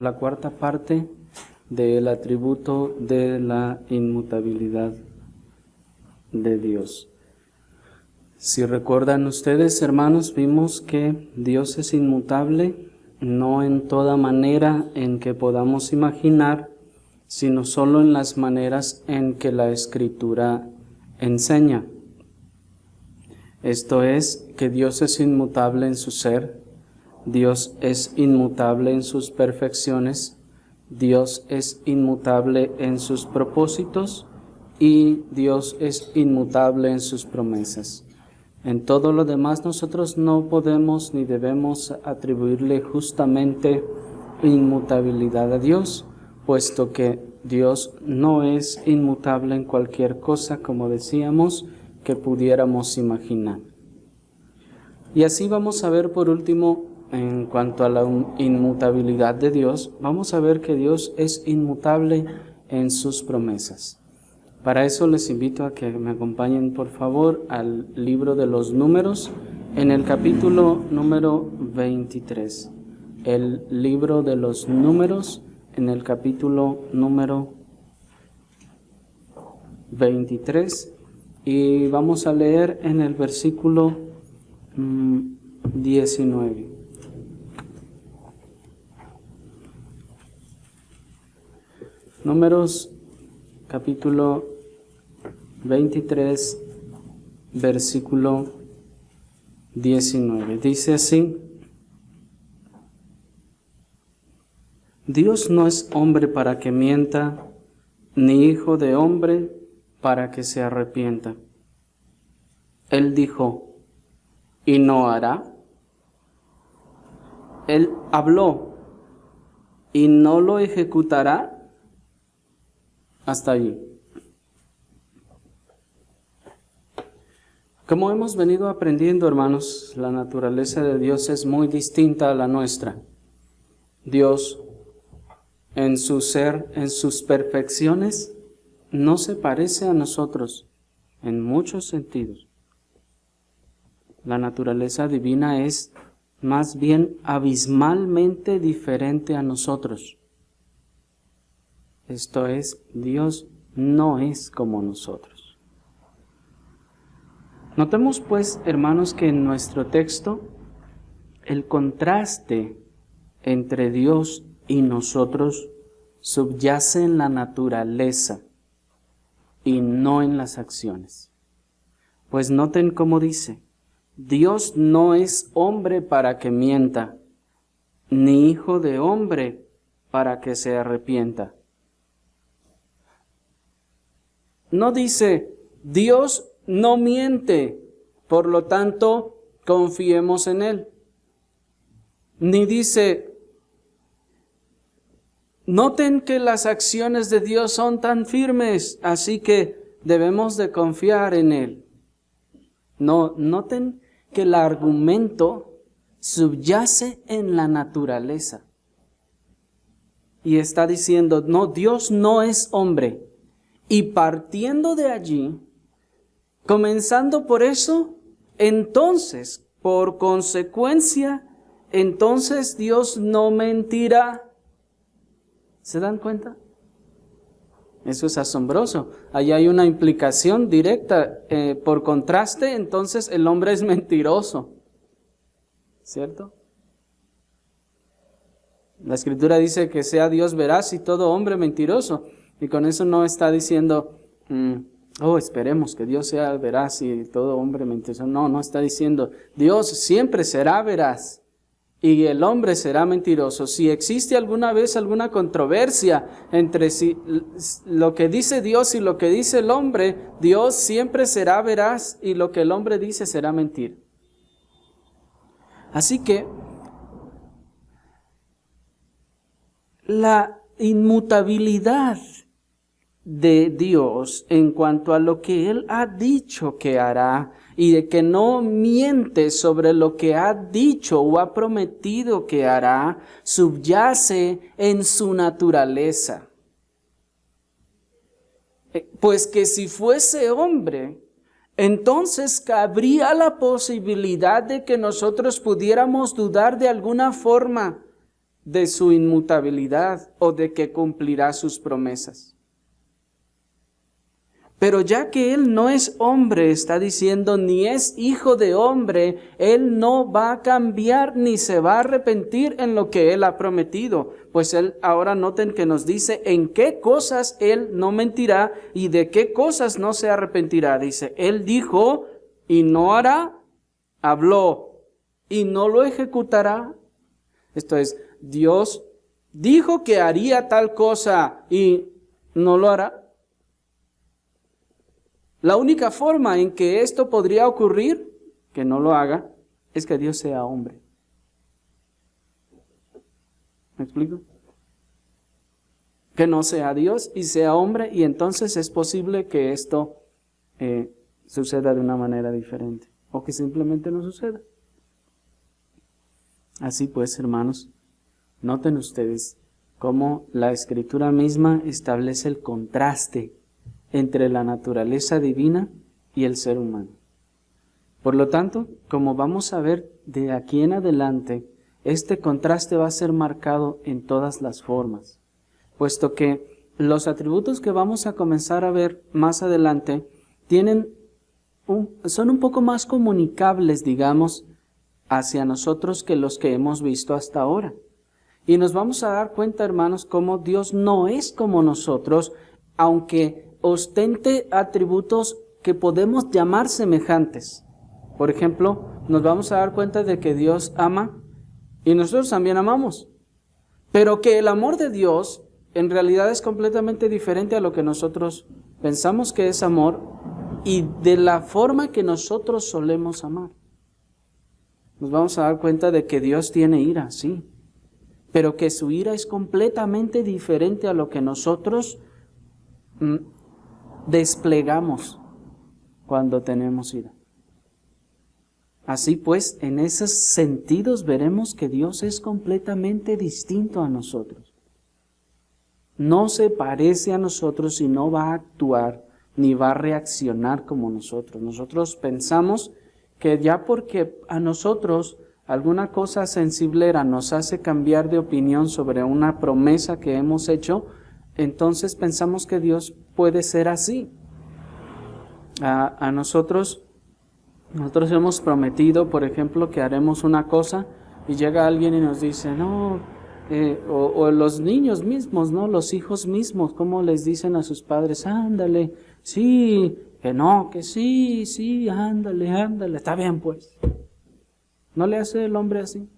La cuarta parte del atributo de la inmutabilidad de Dios. Si recuerdan ustedes, hermanos, vimos que Dios es inmutable, no en toda manera en que podamos imaginar, sino solo en las maneras en que la Escritura enseña. Esto es, que Dios es inmutable en su ser, Dios es inmutable en sus perfecciones, Dios es inmutable en sus propósitos y Dios es inmutable en sus promesas. En todo lo demás nosotros no podemos ni debemos atribuirle justamente inmutabilidad a Dios, puesto que Dios no es inmutable en cualquier cosa, como decíamos, que pudiéramos imaginar. Y así vamos a ver por último, en cuanto a la inmutabilidad de Dios, vamos a ver que Dios es inmutable en sus promesas. Para eso les invito a que me acompañen por favor al libro de los Números, en el capítulo número 23. El libro de los Números, en el capítulo número 23, y vamos a leer en el versículo 19. Números capítulo 23, versículo 19. Dice así: Dios no es hombre para que mienta, ni hijo de hombre para que se arrepienta. Él dijo, ¿y no hará? Él habló, ¿y no lo ejecutará? Hasta allí. Como hemos venido aprendiendo, hermanos, la naturaleza de Dios es muy distinta a la nuestra. Dios, en su ser, en sus perfecciones, no se parece a nosotros en muchos sentidos. La naturaleza divina es más bien abismalmente diferente a nosotros. Esto es, Dios no es como nosotros. Notemos pues, hermanos, que en nuestro texto el contraste entre Dios y nosotros subyace en la naturaleza y no en las acciones. Pues noten cómo dice: Dios no es hombre para que mienta, ni hijo de hombre para que se arrepienta. No dice, Dios no miente, por lo tanto, confiemos en Él. Ni dice, noten que las acciones de Dios son tan firmes, así que debemos de confiar en Él. No, noten que el argumento subyace en la naturaleza. Y está diciendo, no, Dios no es hombre. Y partiendo de allí, comenzando por eso, entonces, por consecuencia, entonces Dios no mentirá. ¿Se dan cuenta? Eso es asombroso. Allí hay una implicación directa. Por contraste, entonces el hombre es mentiroso. ¿Cierto? La Escritura dice que sea Dios veraz y todo hombre mentiroso. Y con eso no está diciendo, esperemos que Dios sea veraz y todo hombre mentiroso. No está diciendo, Dios siempre será veraz y el hombre será mentiroso. Si existe alguna vez alguna controversia entre lo que dice Dios y lo que dice el hombre, Dios siempre será veraz y lo que el hombre dice será mentira. Así que la inmutabilidad de Dios en cuanto a lo que Él ha dicho que hará y de que no miente sobre lo que ha dicho o ha prometido que hará, subyace en su naturaleza. Pues que si fuese hombre, entonces cabría la posibilidad de que nosotros pudiéramos dudar de alguna forma de su inmutabilidad o de que cumplirá sus promesas. Pero ya que Él no es hombre, está diciendo, ni es hijo de hombre, Él no va a cambiar ni se va a arrepentir en lo que Él ha prometido. Pues Él, ahora noten que nos dice en qué cosas Él no mentirá y de qué cosas no se arrepentirá. Dice, Él dijo y no hará, habló y no lo ejecutará. Esto es, Dios dijo que haría tal cosa y no lo hará. La única forma en que esto podría ocurrir, que no lo haga, es que Dios sea hombre. ¿Me explico? Que no sea Dios y sea hombre, y entonces es posible que esto suceda de una manera diferente, o que simplemente no suceda. Así pues, hermanos, noten ustedes cómo la Escritura misma establece el contraste entre la naturaleza divina y el ser humano. Por lo tanto, como vamos a ver de aquí en adelante, este contraste va a ser marcado en todas las formas, puesto que los atributos que vamos a comenzar a ver más adelante son un poco más comunicables, digamos, hacia nosotros que los que hemos visto hasta ahora. Y nos vamos a dar cuenta, hermanos, cómo Dios no es como nosotros, aunque ostente atributos que podemos llamar semejantes. Por ejemplo, nos vamos a dar cuenta de que Dios ama y nosotros también amamos, pero que el amor de Dios en realidad es completamente diferente a lo que nosotros pensamos que es amor y de la forma que nosotros solemos amar. Nos vamos a dar cuenta de que Dios tiene ira, sí, pero que su ira es completamente diferente a lo que nosotros desplegamos cuando tenemos ira. Así pues, en esos sentidos veremos que Dios es completamente distinto a nosotros. No se parece a nosotros y no va a actuar ni va a reaccionar como nosotros. Nosotros pensamos que ya porque a nosotros alguna cosa sensiblera nos hace cambiar de opinión sobre una promesa que hemos hecho, entonces pensamos que Dios puede ser así. Nosotros hemos prometido, por ejemplo, que haremos una cosa y llega alguien y nos dice, no, o los niños mismos, ¿no? Los hijos mismos, ¿cómo les dicen a sus padres? Ándale, sí, que no, que sí, ándale, está bien pues. ¿No le hace el hombre así?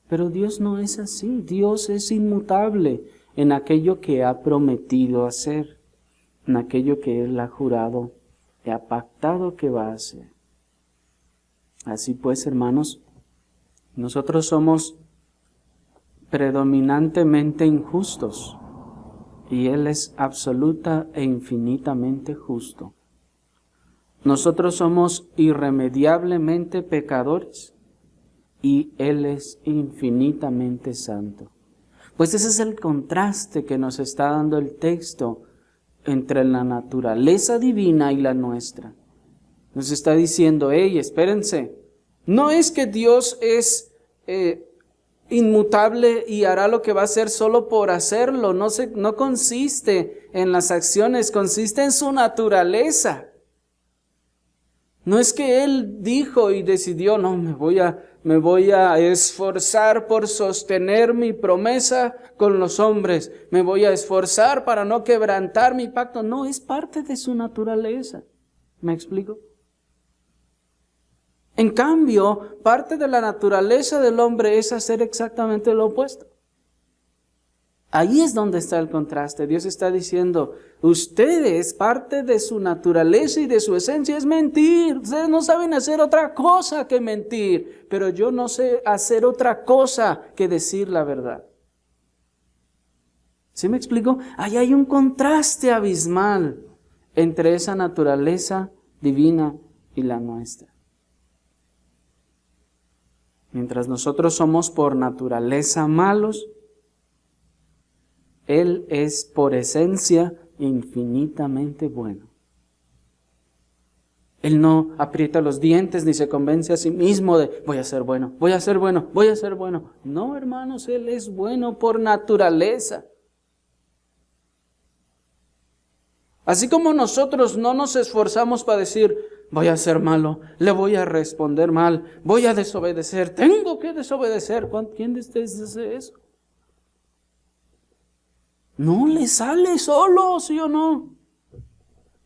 Pero Dios no es así, Dios es inmutable en aquello que ha prometido hacer, en aquello que Él ha jurado y ha pactado que va a hacer. Así pues, hermanos, nosotros somos predominantemente injustos y Él es absoluta e infinitamente justo. Nosotros somos irremediablemente pecadores y Él es infinitamente santo. Pues ese es el contraste que nos está dando el texto entre la naturaleza divina y la nuestra. Nos está diciendo, hey, espérense, no es que Dios es inmutable y hará lo que va a hacer solo por hacerlo, no consiste en las acciones, consiste en su naturaleza. No es que Él dijo y decidió, no, me voy a esforzar por sostener mi promesa con los hombres, me voy a esforzar para no quebrantar mi pacto. No, es parte de su naturaleza. ¿Me explico? En cambio, parte de la naturaleza del hombre es hacer exactamente lo opuesto. Ahí es donde está el contraste. Dios está diciendo, ustedes, parte de su naturaleza y de su esencia es mentir. Ustedes no saben hacer otra cosa que mentir, pero yo no sé hacer otra cosa que decir la verdad. ¿Sí me explico? Ahí hay un contraste abismal entre esa naturaleza divina y la nuestra. Mientras nosotros somos por naturaleza malos, Él es por esencia infinitamente bueno. Él no aprieta los dientes ni se convence a sí mismo de voy a ser bueno, voy a ser bueno, voy a ser bueno. No, hermanos, Él es bueno por naturaleza. Así como nosotros no nos esforzamos para decir voy a ser malo, le voy a responder mal, voy a desobedecer, tengo que desobedecer. ¿Quién de ustedes hace eso? No le sale solo, ¿sí o no?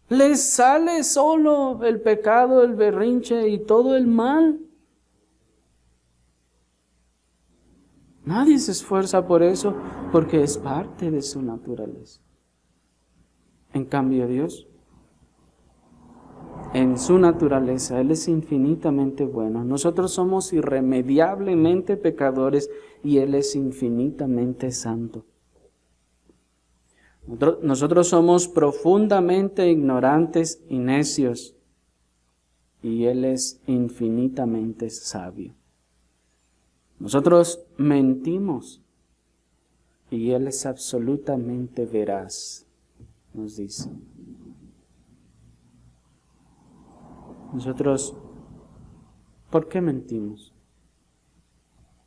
Les sale solo el pecado, el berrinche y todo el mal. Nadie se esfuerza por eso porque es parte de su naturaleza. En cambio Dios, en su naturaleza, Él es infinitamente bueno. Nosotros somos irremediablemente pecadores y Él es infinitamente santo. Nosotros somos profundamente ignorantes y necios y Él es infinitamente sabio. Nosotros mentimos y Él es absolutamente veraz, nos dice. Nosotros, ¿por qué mentimos?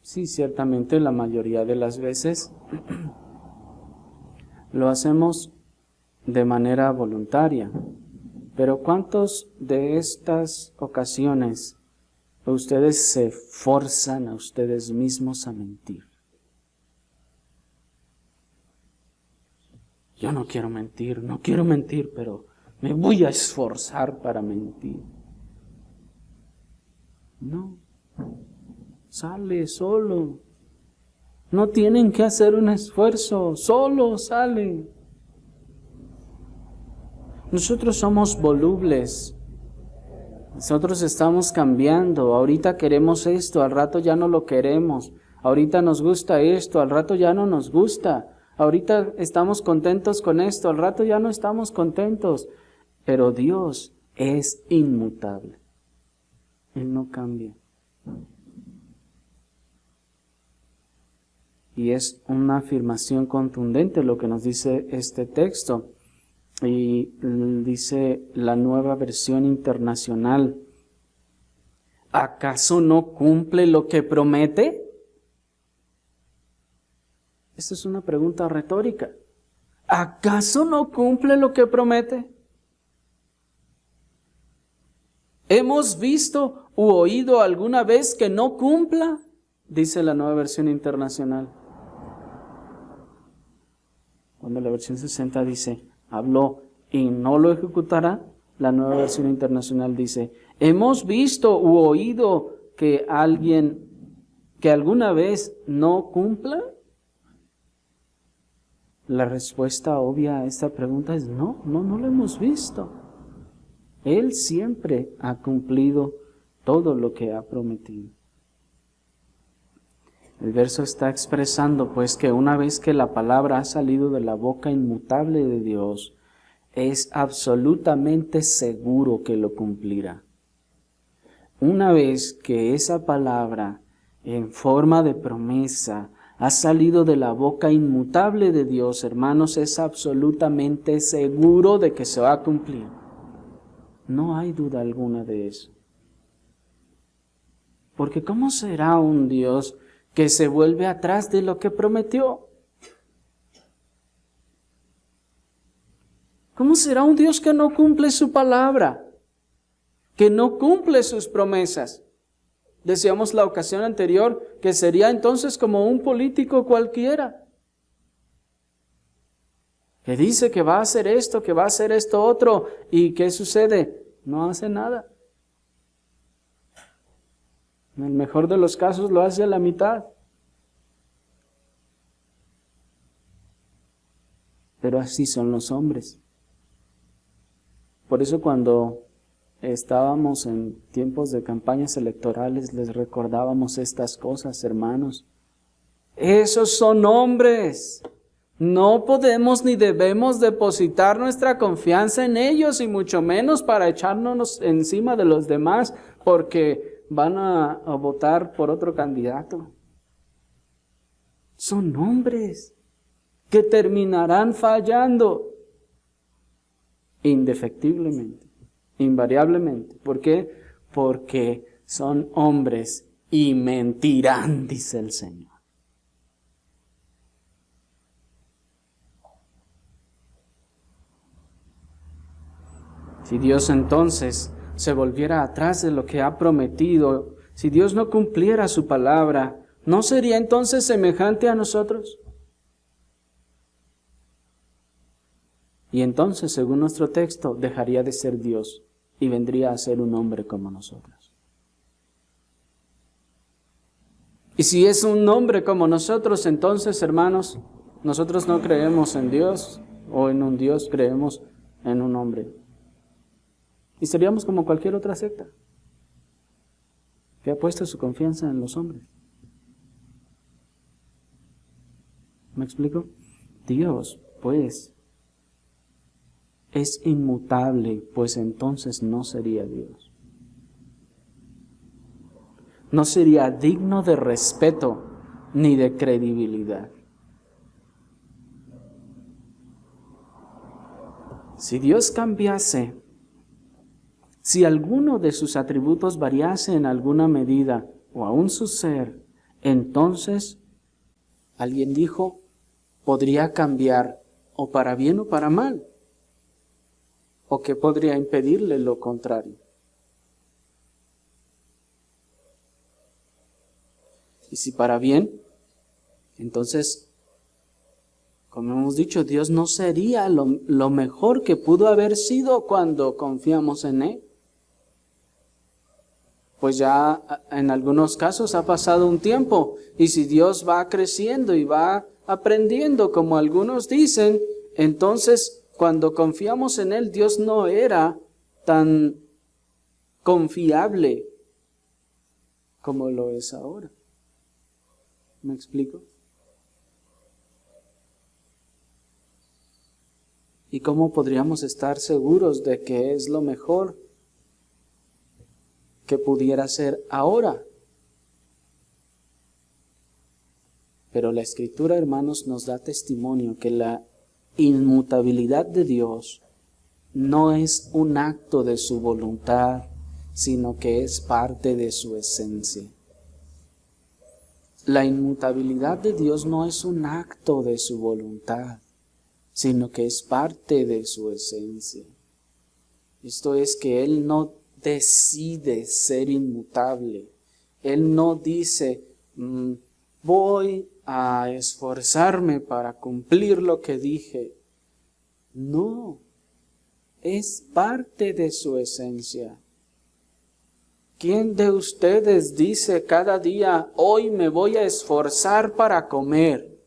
Sí, ciertamente la mayoría de las veces lo hacemos de manera voluntaria, pero ¿cuántos de estas ocasiones ustedes se forzan a ustedes mismos a mentir? Yo no quiero mentir, pero me voy a esforzar para mentir. No, sale solo. No tienen que hacer un esfuerzo, solo sale. Nosotros somos volubles. Nosotros estamos cambiando. Ahorita queremos esto, al rato ya no lo queremos. Ahorita nos gusta esto, al rato ya no nos gusta. Ahorita estamos contentos con esto, al rato ya no estamos contentos. Pero Dios es inmutable. Él no cambia. Y es una afirmación contundente lo que nos dice este texto. Y dice la Nueva Versión Internacional: ¿acaso no cumple lo que promete? Esta es una pregunta retórica. ¿Acaso no cumple lo que promete? ¿Hemos visto u oído alguna vez que no cumpla? Dice la Nueva Versión Internacional. Cuando la versión 60 dice, habló y no lo ejecutará, la Nueva Versión Internacional dice, ¿hemos visto u oído que alguna vez no cumpla? La respuesta obvia a esta pregunta es no lo hemos visto. Él siempre ha cumplido todo lo que ha prometido. El verso está expresando pues que una vez que la palabra ha salido de la boca inmutable de Dios, es absolutamente seguro que lo cumplirá. Una vez que esa palabra en forma de promesa ha salido de la boca inmutable de Dios, hermanos, es absolutamente seguro de que se va a cumplir. No hay duda alguna de eso. Porque ¿cómo será un Dios que se vuelve atrás de lo que prometió? ¿Cómo será un Dios que no cumple su palabra? Que no cumple sus promesas. Decíamos la ocasión anterior que sería entonces como un político cualquiera, que dice que va a hacer esto, que va a hacer esto otro, y ¿qué sucede? No hace nada. En el mejor de los casos lo hace a la mitad. Pero así son los hombres. Por eso cuando estábamos en tiempos de campañas electorales les recordábamos estas cosas, hermanos. Esos son hombres. No podemos ni debemos depositar nuestra confianza en ellos y mucho menos para echarnos encima de los demás porque van a votar por otro candidato. Son hombres que terminarán fallando indefectiblemente. invariablemente. ¿Por qué? Porque son hombres y mentirán, dice el Señor. Si Dios entonces se volviera atrás de lo que ha prometido, si Dios no cumpliera su palabra, ¿no sería entonces semejante a nosotros? Y entonces, según nuestro texto, dejaría de ser Dios y vendría a ser un hombre como nosotros. Y si es un hombre como nosotros, entonces, hermanos, nosotros no creemos en Dios o en un Dios, creemos en un hombre. Y seríamos como cualquier otra secta que ha puesto su confianza en los hombres. ¿Me explico? Dios, pues, es inmutable, pues entonces no sería Dios. No sería digno de respeto ni de credibilidad. Si Dios cambiase, si alguno de sus atributos variase en alguna medida, o aún su ser, entonces, alguien dijo, podría cambiar o para bien o para mal. ¿O qué podría impedirle lo contrario? Y si para bien, entonces, como hemos dicho, Dios no sería lo mejor que pudo haber sido cuando confiamos en Él. Pues ya en algunos casos ha pasado un tiempo, y si Dios va creciendo y va aprendiendo, como algunos dicen, entonces cuando confiamos en Él, Dios no era tan confiable como lo es ahora. ¿Me explico? ¿Y cómo podríamos estar seguros de que es lo mejor que pudiera ser ahora? Pero la Escritura, hermanos, nos da testimonio que la inmutabilidad de Dios no es un acto de su voluntad, sino que es parte de su esencia. La inmutabilidad de Dios no es un acto de su voluntad, sino que es parte de su esencia. Esto es que Él no decide ser inmutable. Él no dice, voy a esforzarme para cumplir lo que dije. No, es parte de su esencia. ¿Quién de ustedes dice cada día, hoy me voy a esforzar para comer?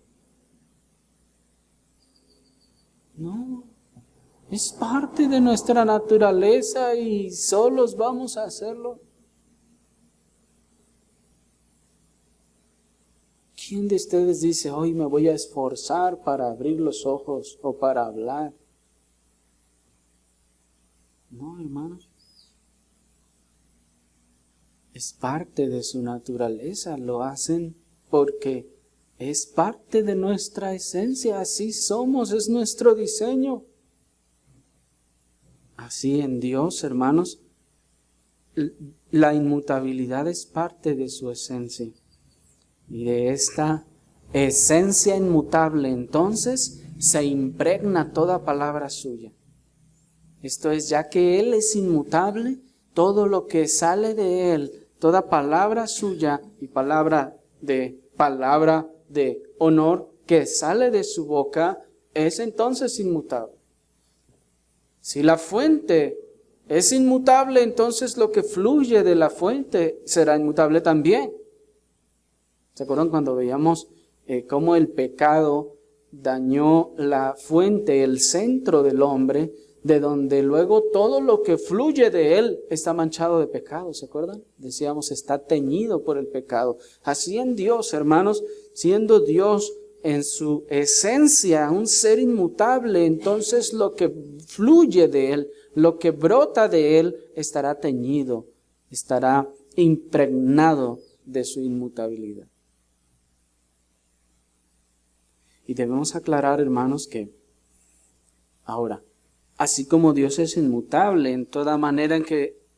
No, es parte de nuestra naturaleza y solos vamos a hacerlo. ¿Quién de ustedes dice, hoy me voy a esforzar para abrir los ojos o para hablar? No, hermanos. Es parte de su naturaleza, lo hacen porque es parte de nuestra esencia, así somos, es nuestro diseño. Así en Dios, hermanos, la inmutabilidad es parte de su esencia. Y de esta esencia inmutable, entonces, se impregna toda palabra suya. Esto es, ya que Él es inmutable, todo lo que sale de Él, toda palabra suya y palabra de honor que sale de su boca, es entonces inmutable. Si la fuente es inmutable, entonces lo que fluye de la fuente será inmutable también. ¿Se acuerdan cuando veíamos cómo el pecado dañó la fuente, el centro del hombre, de donde luego todo lo que fluye de él está manchado de pecado? ¿Se acuerdan? Decíamos, está teñido por el pecado. Así en Dios, hermanos, siendo Dios en su esencia un ser inmutable, entonces lo que fluye de él, lo que brota de él, estará teñido, estará impregnado de su inmutabilidad. Y debemos aclarar, hermanos, que ahora, así como Dios es inmutable en toda manera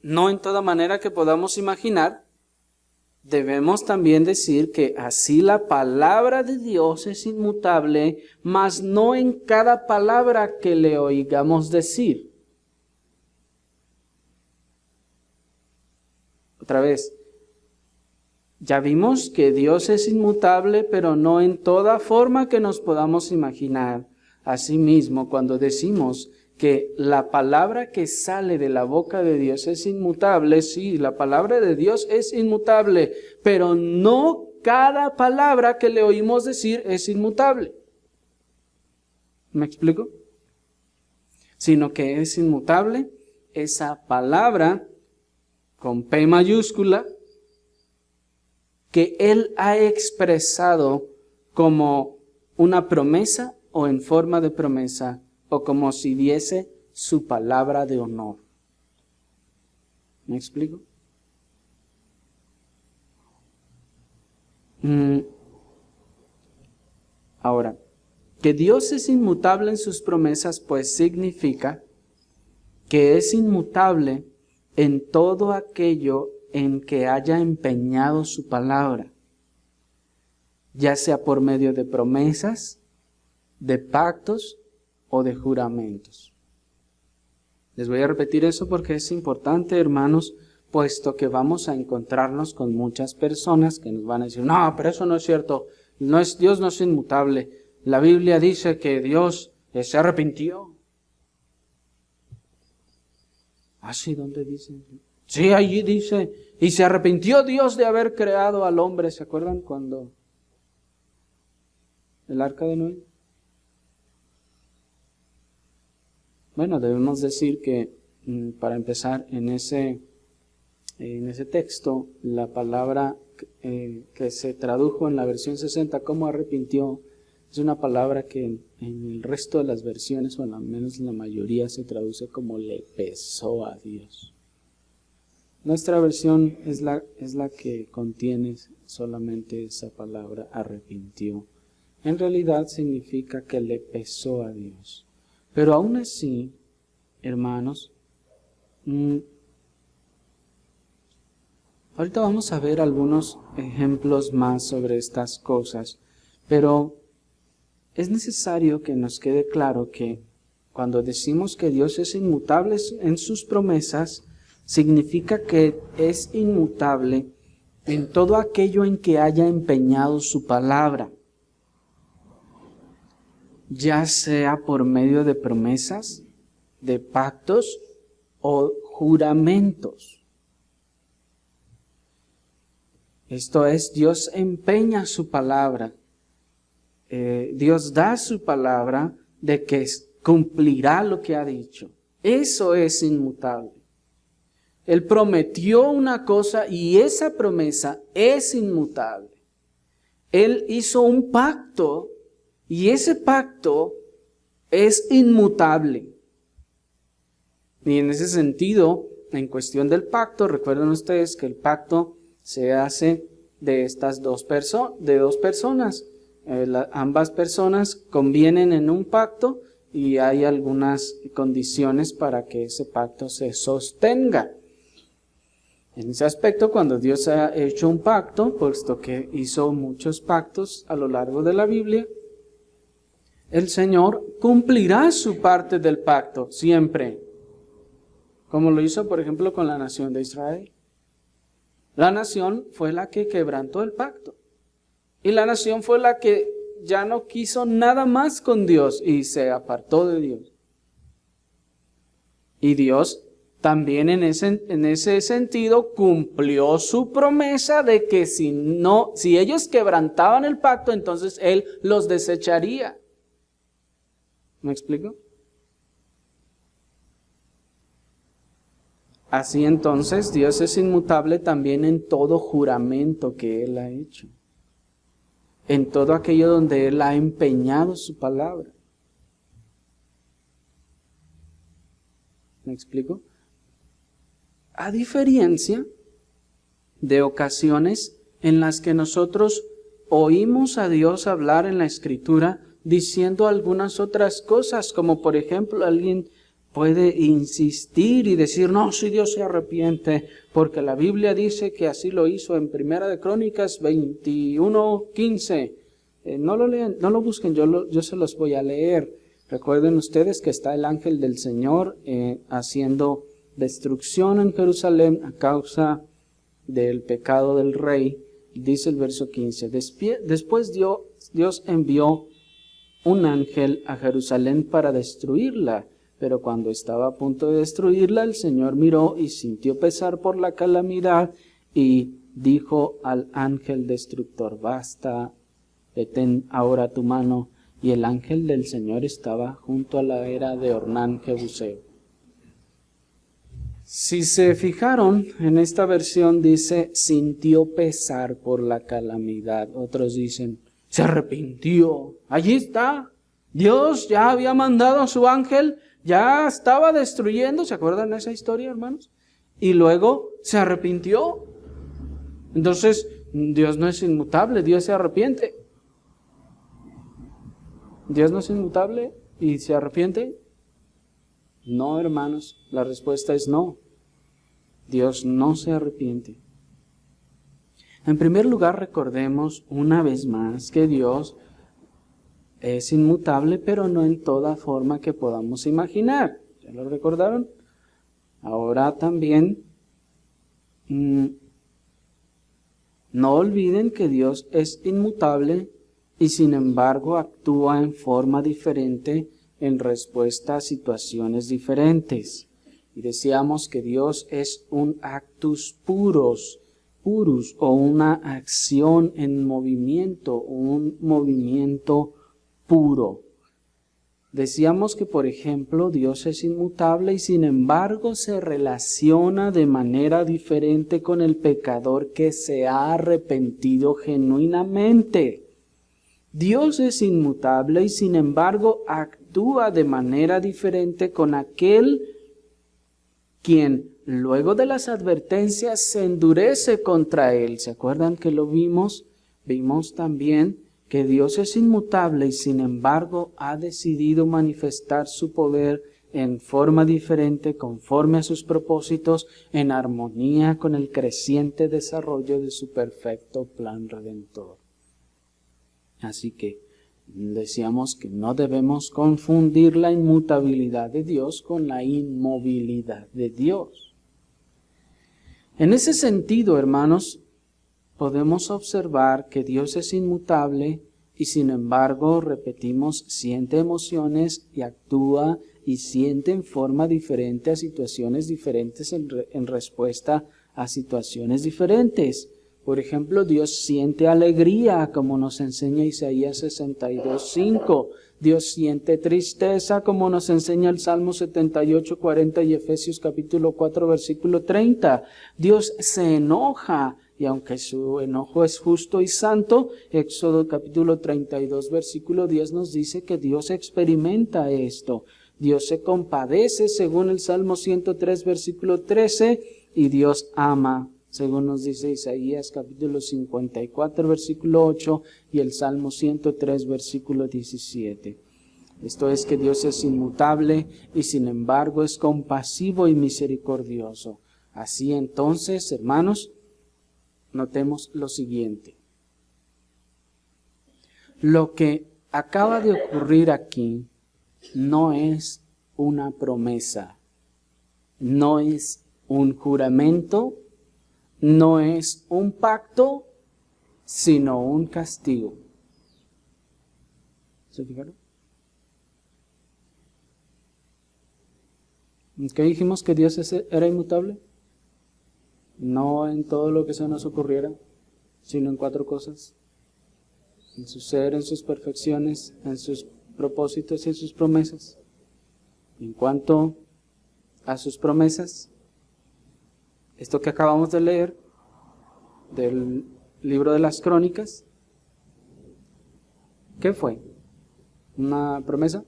no en toda manera que podamos imaginar, debemos también decir que así la palabra de Dios es inmutable, mas no en cada palabra que le oigamos decir. Otra vez, ya vimos que Dios es inmutable, pero no en toda forma que nos podamos imaginar. Asimismo, cuando decimos que la palabra que sale de la boca de Dios es inmutable, sí, la palabra de Dios es inmutable, pero no cada palabra que le oímos decir es inmutable. ¿Me explico? Sino que es inmutable esa palabra con P mayúscula que Él ha expresado como una promesa o en forma de promesa, o como si diese su palabra de honor. ¿Me explico? Ahora, que Dios es inmutable en sus promesas, pues significa que es inmutable en todo aquello en que haya empeñado su palabra, ya sea por medio de promesas, de pactos o de juramentos. Les voy a repetir eso porque es importante, hermanos, puesto que vamos a encontrarnos con muchas personas que nos van a decir, no, pero eso no es cierto, Dios no es inmutable. La Biblia dice que Dios se arrepintió. ¿Ah, sí? ¿Dónde dice? Sí, allí dice, y se arrepintió Dios de haber creado al hombre. ¿Se acuerdan cuando el arca de Noé? Bueno, debemos decir que, para empezar, en ese texto, la palabra que se tradujo en la versión 60 como arrepintió, es una palabra que en el resto de las versiones, o al menos en la mayoría, se traduce como le pesó a Dios. Nuestra versión es la que contiene solamente esa palabra arrepintió. En realidad significa que le pesó a Dios. Pero aún así, hermanos, ahorita vamos a ver algunos ejemplos más sobre estas cosas, pero es necesario que nos quede claro que cuando decimos que Dios es inmutable en sus promesas, significa que es inmutable en todo aquello en que haya empeñado su palabra, ya sea por medio de promesas, de pactos o juramentos. Esto es, Dios empeña su palabra. Dios da su palabra de que cumplirá lo que ha dicho. Eso es inmutable. Él prometió una cosa y esa promesa es inmutable. Él hizo un pacto y ese pacto es inmutable. Y en ese sentido, en cuestión del pacto, recuerden ustedes que el pacto se hace de dos personas. Ambas personas convienen en un pacto y hay algunas condiciones para que ese pacto se sostenga. En ese aspecto, cuando Dios ha hecho un pacto, puesto que hizo muchos pactos a lo largo de la Biblia, el Señor cumplirá su parte del pacto siempre, como lo hizo, por ejemplo, con la nación de Israel. La nación fue la que quebrantó el pacto. Y la nación fue la que ya no quiso nada más con Dios y se apartó de Dios. Y Dios también en ese sentido cumplió su promesa de que si ellos quebrantaban el pacto, entonces Él los desecharía. ¿Me explico? Así entonces Dios es inmutable también en todo juramento que Él ha hecho. En todo aquello donde Él ha empeñado su palabra. ¿Me explico? A diferencia de ocasiones en las que nosotros oímos a Dios hablar en la Escritura diciendo algunas otras cosas, como por ejemplo alguien puede insistir y decir, no, si Dios se arrepiente, porque la Biblia dice que así lo hizo en Primera de Crónicas 21:15. No lo lean, no lo busquen, yo se los voy a leer. Recuerden ustedes que está el ángel del Señor haciendo destrucción en Jerusalén a causa del pecado del rey. Dice el verso 15, después Dios envió un ángel a Jerusalén para destruirla, pero cuando estaba a punto de destruirla, el Señor miró y sintió pesar por la calamidad y dijo al ángel destructor, basta, detén ahora tu mano. Y el ángel del Señor estaba junto a la era de Ornán Jebuseo. Si se fijaron, en esta versión dice, sintió pesar por la calamidad. Otros dicen, se arrepintió. Allí está. Dios ya había mandado a su ángel, ya estaba destruyendo. ¿Se acuerdan de esa historia, hermanos? Y luego se arrepintió. Entonces, Dios no es inmutable, Dios se arrepiente. ¿Dios no es inmutable y se arrepiente? No, hermanos, la respuesta es no. Dios no se arrepiente. En primer lugar, recordemos una vez más que Dios es inmutable, pero no en toda forma que podamos imaginar. ¿Ya lo recordaron? Ahora también, no olviden que Dios es inmutable y sin embargo actúa en forma diferente en respuesta a situaciones diferentes. Y decíamos que Dios es un actus purus, o una acción en movimiento, un movimiento puro. Decíamos que, por ejemplo, Dios es inmutable y sin embargo se relaciona de manera diferente con el pecador que se ha arrepentido genuinamente. Dios es inmutable y sin embargo actúa de manera diferente con aquel quien luego de las advertencias se endurece contra él. ¿Se acuerdan que lo vimos? Vimos también que Dios es inmutable y sin embargo ha decidido manifestar su poder en forma diferente, conforme a sus propósitos, en armonía con el creciente desarrollo de su perfecto plan redentor. Así que decíamos que no debemos confundir la inmutabilidad de Dios con la inmovilidad de Dios. En ese sentido, hermanos, podemos observar que Dios es inmutable y sin embargo, repetimos, siente emociones y actúa y siente en forma diferente a situaciones diferentes en respuesta a situaciones diferentes. Por ejemplo, Dios siente alegría, como nos enseña Isaías 62:5. Dios siente tristeza, como nos enseña el Salmo 78:40 y Efesios capítulo 4, versículo 30. Dios se enoja, y aunque su enojo es justo y santo, Éxodo capítulo 32, versículo 10 nos dice que Dios experimenta esto. Dios se compadece, según el Salmo 103, versículo 13, y Dios ama, según nos dice Isaías capítulo 54, versículo 8 y el Salmo 103, versículo 17. Esto es que Dios es inmutable y sin embargo es compasivo y misericordioso. Así entonces, hermanos, notemos lo siguiente. Lo que acaba de ocurrir aquí no es una promesa, no es un juramento, no es un pacto, sino un castigo. ¿Se fijaron? ¿Qué dijimos? Que Dios era inmutable. No en todo lo que se nos ocurriera, sino en 4 cosas. En su ser, en sus perfecciones, en sus propósitos y en sus promesas. En cuanto a sus promesas, esto que acabamos de leer del libro de las Crónicas, ¿qué fue? ¿Una promesa?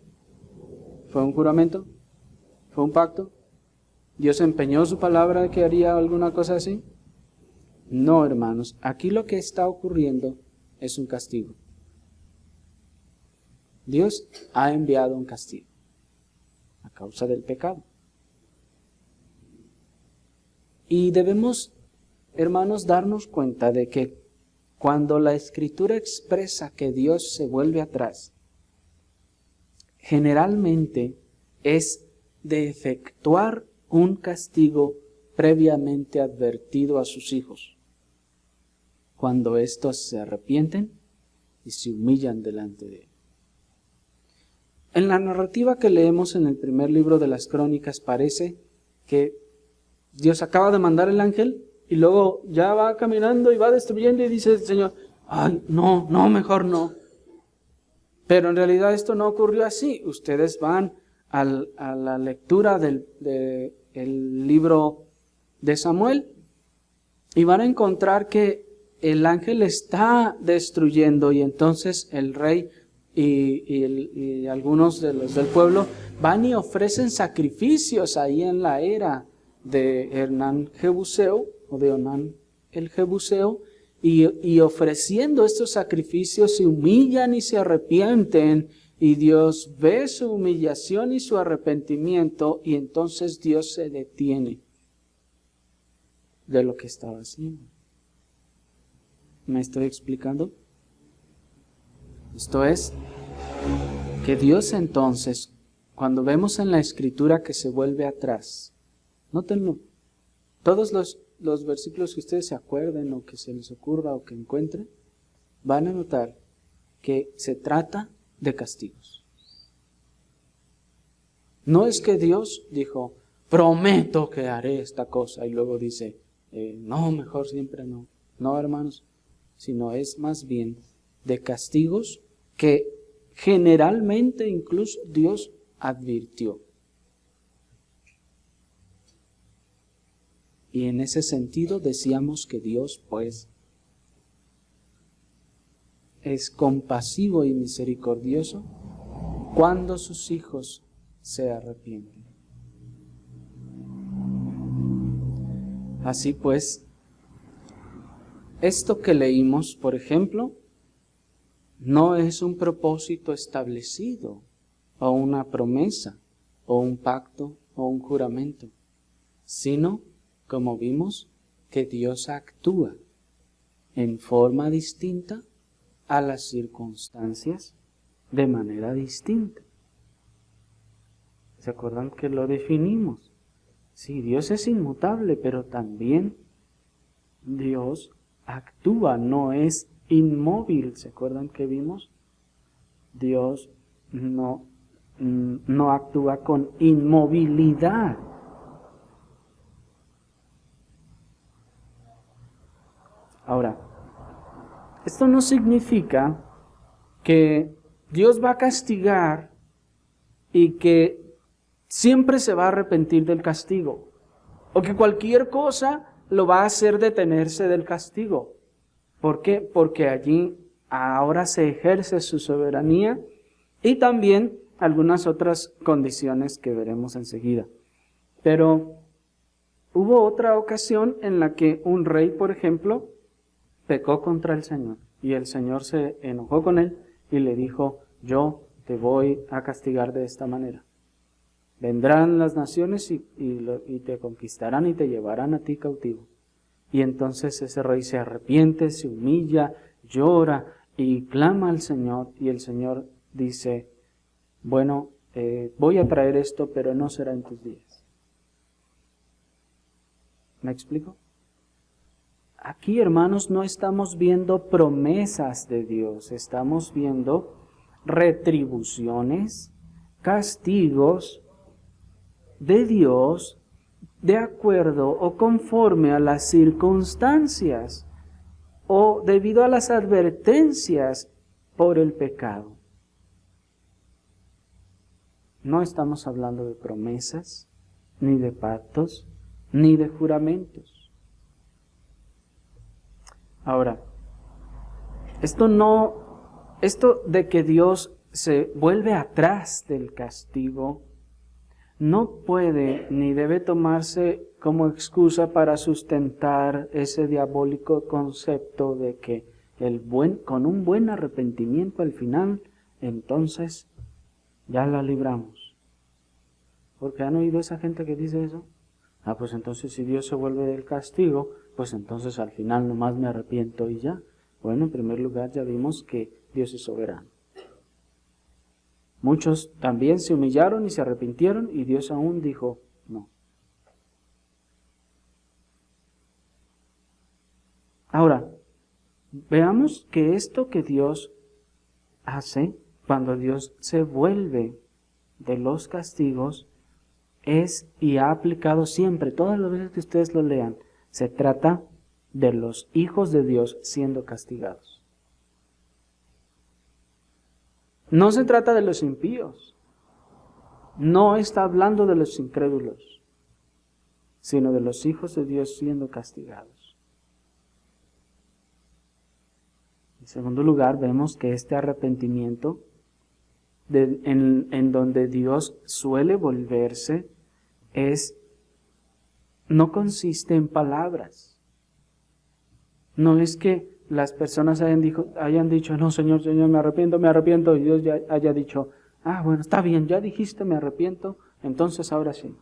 ¿Fue un juramento? ¿Fue un pacto? ¿Dios empeñó su palabra de que haría alguna cosa así? No, hermanos, aquí lo que está ocurriendo es un castigo. Dios ha enviado un castigo. causa del pecado. Y debemos, hermanos, darnos cuenta de que cuando la Escritura expresa que Dios se vuelve atrás, generalmente es de efectuar un castigo previamente advertido a sus hijos, cuando éstos se arrepienten y se humillan delante de él. En la narrativa que leemos en el primer libro de las Crónicas parece que Dios acaba de mandar el ángel y luego ya va caminando y va destruyendo y dice el Señor, ay, no, mejor no. Pero en realidad esto no ocurrió así. Ustedes van a la lectura del libro de Samuel y van a encontrar que el ángel está destruyendo y entonces el rey y algunos de los del pueblo van y ofrecen sacrificios ahí en la era de Hernán Jebuseo o de Onán el Jebuseo, y ofreciendo estos sacrificios se humillan y se arrepienten, y Dios ve su humillación y su arrepentimiento, y entonces Dios se detiene de lo que estaba haciendo. ¿Me estoy explicando? Esto es, que Dios entonces, cuando vemos en la Escritura que se vuelve atrás, nótenlo, todos los versículos que ustedes se acuerden o que se les ocurra o que encuentren, van a notar que se trata de castigos. No es que Dios dijo, prometo que haré esta cosa, y luego dice, no, mejor siempre no. No, hermanos, sino es más bien de castigos que generalmente incluso Dios advirtió. Y en ese sentido decíamos que Dios, pues, es compasivo y misericordioso cuando sus hijos se arrepienten. Así pues, esto que leímos, por ejemplo, no es un propósito establecido, o una promesa, o un pacto, o un juramento, sino, como vimos, que Dios actúa en forma distinta a las circunstancias de manera distinta. ¿Se acuerdan que lo definimos? Sí, Dios es inmutable, pero también Dios actúa, no es inmóvil. ¿Se acuerdan que vimos? Dios no actúa con inmovilidad. Ahora, esto no significa que Dios va a castigar y que siempre se va a arrepentir del castigo, o que cualquier cosa lo va a hacer detenerse del castigo. ¿Por qué? Porque allí ahora se ejerce su soberanía y también algunas otras condiciones que veremos enseguida. Pero hubo otra ocasión en la que un rey, por ejemplo, pecó contra el Señor y el Señor se enojó con él y le dijo, yo te voy a castigar de esta manera. Vendrán las naciones y te conquistarán y te llevarán a ti cautivo. Y entonces ese rey se arrepiente, se humilla, llora y clama al Señor, y el Señor dice, bueno, voy a traer esto, pero no será en tus días. ¿Me explico? Aquí, hermanos, no estamos viendo promesas de Dios, estamos viendo retribuciones, castigos de Dios de acuerdo o conforme a las circunstancias o debido a las advertencias por el pecado. No estamos hablando de promesas, ni de pactos, ni de juramentos. Ahora, esto de que Dios se vuelve atrás del castigo no puede ni debe tomarse como excusa para sustentar ese diabólico concepto de que con un buen arrepentimiento al final, entonces ya la libramos. Porque han oído esa gente que dice eso. Ah, pues entonces si Dios se vuelve del castigo, pues entonces al final nomás me arrepiento y ya. Bueno, en primer lugar ya vimos que Dios es soberano. Muchos también se humillaron y se arrepintieron y Dios aún dijo no. Ahora, veamos que esto que Dios hace cuando Dios se vuelve de los castigos es y ha aplicado siempre, todas las veces que ustedes lo lean, se trata de los hijos de Dios siendo castigados. No se trata de los impíos, no está hablando de los incrédulos, sino de los hijos de Dios siendo castigados. En segundo lugar, vemos que este arrepentimiento en donde Dios suele volverse no consiste en palabras. No es que las personas hayan dicho, no, Señor, me arrepiento, y Dios ya haya dicho, bueno, está bien, ya dijiste, me arrepiento, entonces ahora sí.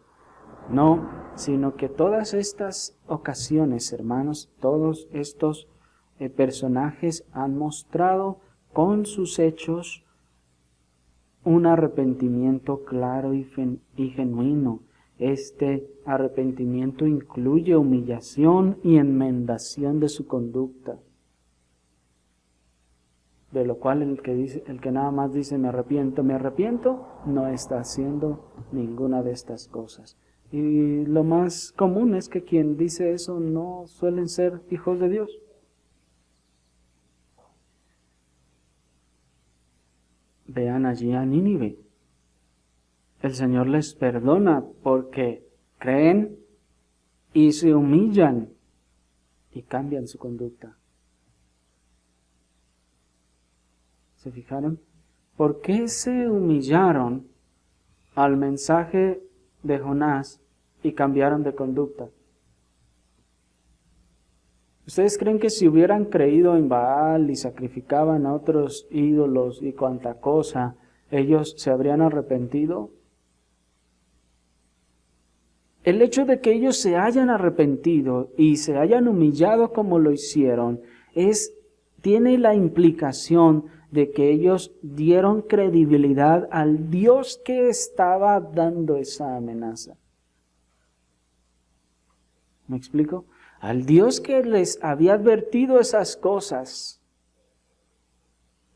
No, sino que todas estas ocasiones, hermanos, todos estos personajes han mostrado con sus hechos un arrepentimiento claro y genuino. Este arrepentimiento incluye humillación y enmendación de su conducta. De lo cual el que nada más dice me arrepiento, no está haciendo ninguna de estas cosas. Y lo más común es que quien dice eso no suelen ser hijos de Dios. Vean allí a Nínive. El Señor les perdona porque creen y se humillan y cambian su conducta. ¿Se fijaron? ¿Por qué se humillaron al mensaje de Jonás y cambiaron de conducta? ¿Ustedes creen que si hubieran creído en Baal y sacrificaban a otros ídolos y cuanta cosa, ellos se habrían arrepentido? El hecho de que ellos se hayan arrepentido y se hayan humillado como lo hicieron tiene la implicación de que ellos dieron credibilidad al Dios que estaba dando esa amenaza. ¿Me explico? Al Dios que les había advertido esas cosas,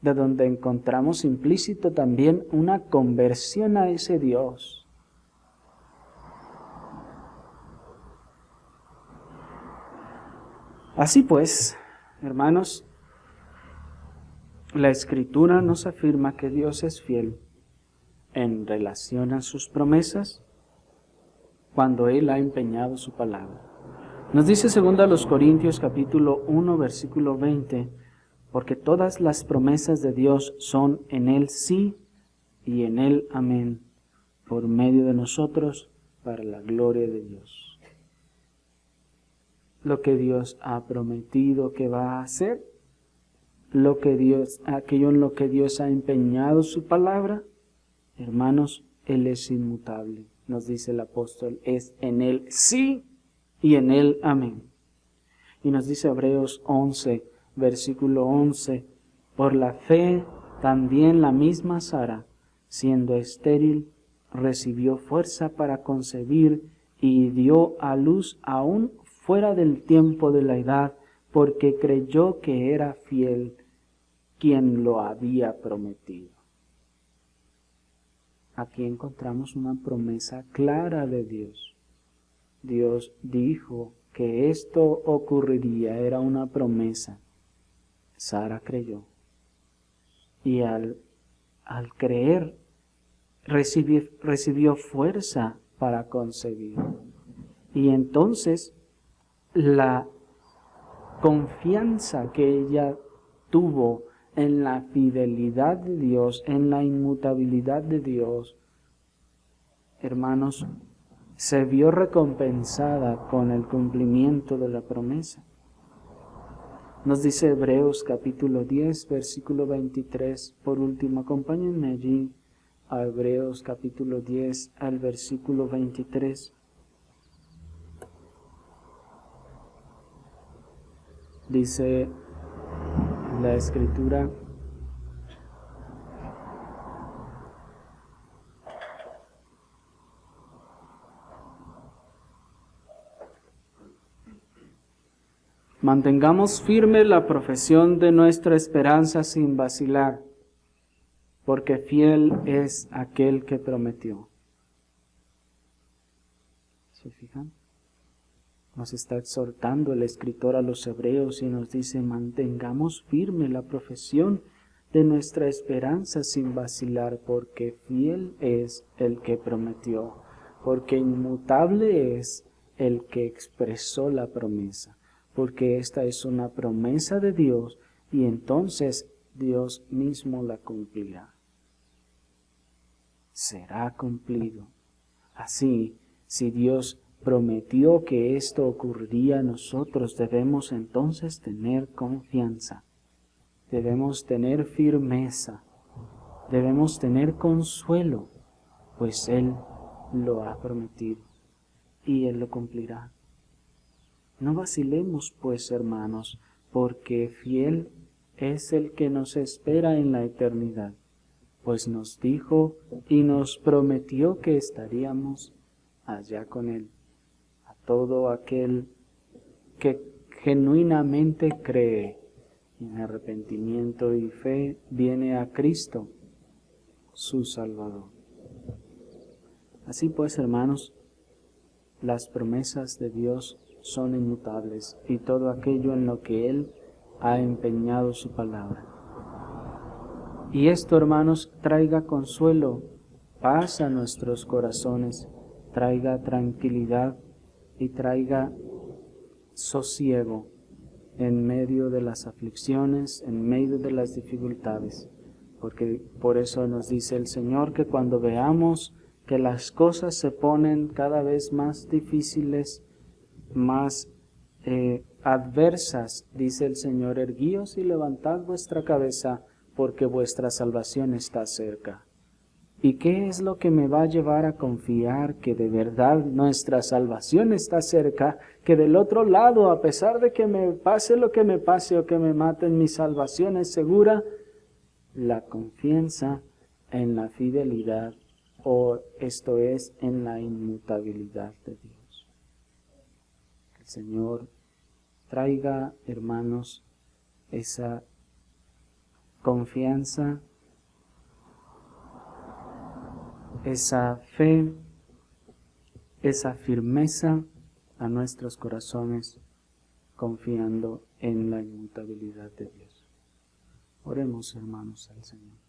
de donde encontramos implícito también una conversión a ese Dios. Así pues, hermanos, la Escritura nos afirma que Dios es fiel en relación a sus promesas cuando Él ha empeñado su palabra. Nos dice 2 Corintios capítulo 1 versículo 20, porque todas las promesas de Dios son en Él sí y en Él amén, por medio de nosotros para la gloria de Dios. Lo que Dios ha prometido que va a hacer, aquello en lo que Dios ha empeñado su palabra, hermanos, Él es inmutable. Nos dice el apóstol, es en Él sí y en Él amén. Y nos dice Hebreos 11, versículo 11, por la fe también la misma Sara, siendo estéril, recibió fuerza para concebir y dio a luz aún fuera del tiempo de la edad, porque creyó que era fiel quien lo había prometido. Aquí encontramos una promesa clara de Dios. Dios dijo que esto ocurriría, era una promesa. Sara creyó. Y al creer, recibió fuerza para concebir. Y entonces, la confianza que ella tuvo en la fidelidad de Dios, en la inmutabilidad de Dios, hermanos, se vio recompensada con el cumplimiento de la promesa. Nos dice Hebreos capítulo 10, versículo 23, por último, acompáñenme allí a Hebreos capítulo 10 al versículo 23. Dice la Escritura: mantengamos firme la profesión de nuestra esperanza sin vacilar, porque fiel es aquel que prometió. ¿Se fijan? Nos está exhortando el escritor a los hebreos y nos dice: mantengamos firme la profesión de nuestra esperanza sin vacilar, porque fiel es el que prometió, porque inmutable es el que expresó la promesa, porque esta es una promesa de Dios y entonces Dios mismo la cumplirá. Será cumplido. Así, si Dios prometió que esto ocurriría, nosotros debemos entonces tener confianza, debemos tener firmeza, debemos tener consuelo, pues Él lo ha prometido y Él lo cumplirá. No vacilemos, pues, hermanos, porque fiel es el que nos espera en la eternidad, pues nos dijo y nos prometió que estaríamos allá con Él. A todo aquel que genuinamente cree en arrepentimiento y fe, viene a Cristo, su Salvador. Así pues, hermanos, las promesas de Dios son inmutables y todo aquello en lo que Él ha empeñado su palabra. Y esto, hermanos, traiga consuelo, paz a nuestros corazones, traiga tranquilidad y traiga sosiego en medio de las aflicciones, en medio de las dificultades. Porque por eso nos dice el Señor que cuando veamos que las cosas se ponen cada vez más difíciles, más adversas, dice el Señor: erguíos y levantad vuestra cabeza, porque vuestra salvación está cerca. ¿Y qué es lo que me va a llevar a confiar que de verdad nuestra salvación está cerca? Que del otro lado, a pesar de que me pase lo que me pase o que me maten, mi salvación es segura. La confianza en la fidelidad, o esto es, en la inmutabilidad de Dios. Que el Señor traiga, hermanos, esa confianza, esa fe, esa firmeza a nuestros corazones, confiando en la inmutabilidad de Dios. Oremos, hermanos, al Señor.